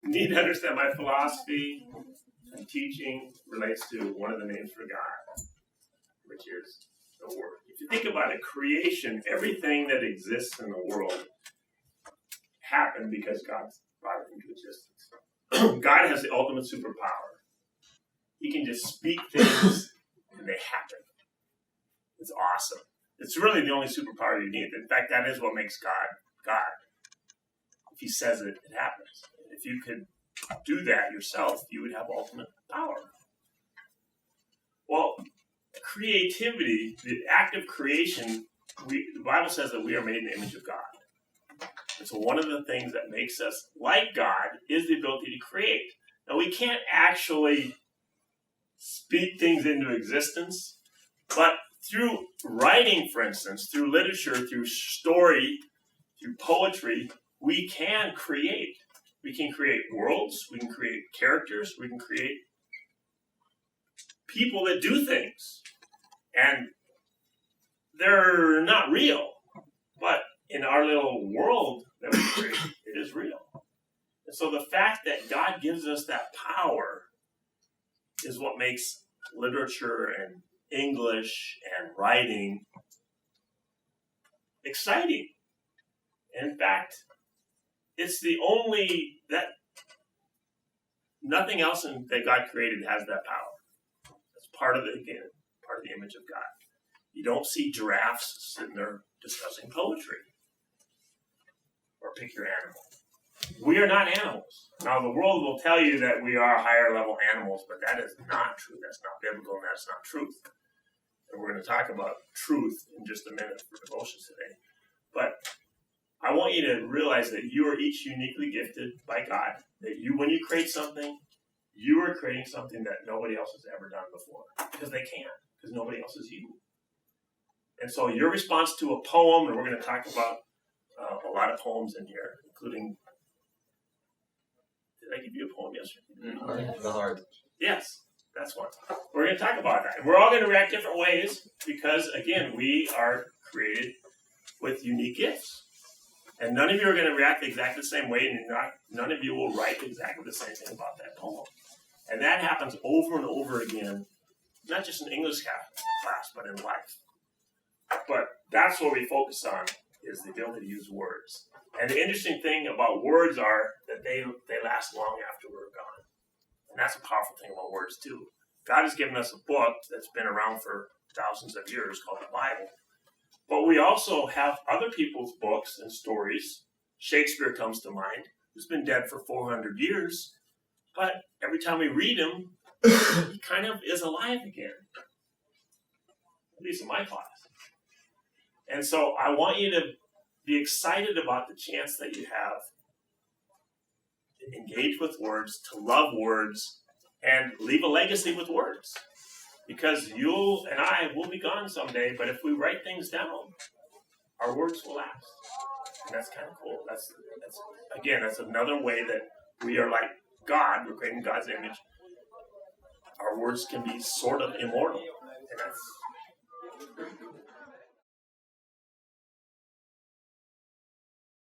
need to understand my philosophy and teaching relates to one of the names for God, which is the Word. If you think about it, creation, everything that exists in the world happened because God brought it into existence. God has the ultimate superpower. He can just speak things and they happen. It's awesome. It's really the only superpower you need. In fact, that is what makes God God. If he says it, it happens. If you could do that yourself, you would have ultimate power. Well, creativity, the act of creation, the Bible says that we are made in the image of God. And so one of the things that makes us like God is the ability to create. Now, we can't actually speak things into existence, but through writing, for instance, through literature, through story, through poetry, we can create. We can create worlds, we can create characters, we can create people that do things. And they're not real, but in our little world that we create, it is real. And so the fact that God gives us that power is what makes literature and English and writing exciting. In fact, it's the only that nothing else that God created has that power. It's part of the image of God. You don't see giraffes sitting there discussing poetry or pick your animal. We are not animals. Now, the world will tell you that we are higher level animals, but that is not true. That's not biblical, and that's not truth. And we're going to talk about truth in just a minute for devotions today. But I want you to realize that you are each uniquely gifted by God. That when you create something, you are creating something that nobody else has ever done before. Because they can't. Because nobody else is you. And so your response to a poem, and we're going to talk about a lot of poems in here, including... Did I give you a poem yesterday? The Heart. Yes, that's one. We're going to talk about that. And we're all going to react different ways because, again, we are created with unique gifts. And none of you are going to react exactly the same way, and none of you will write exactly the same thing about that poem. And that happens over and over again, not just in English class, but in life. But that's what we focus on, is the ability to use words. And the interesting thing about words are that they last long after we're gone. And that's a powerful thing about words, too. God has given us a book that's been around for thousands of years called the Bible. But we also have other people's books and stories. Shakespeare comes to mind, who's been dead for 400 years. But every time we read him, he kind of is alive again. At least in my class. And so I want you to be excited about the chance that you have to engage with words, to love words, and leave a legacy with words. Because you and I will be gone someday, but if we write things down, our words will last. And that's kind of cool. That's another way that we are like God. We're creating God's image. Our words can be sort of immortal. And that's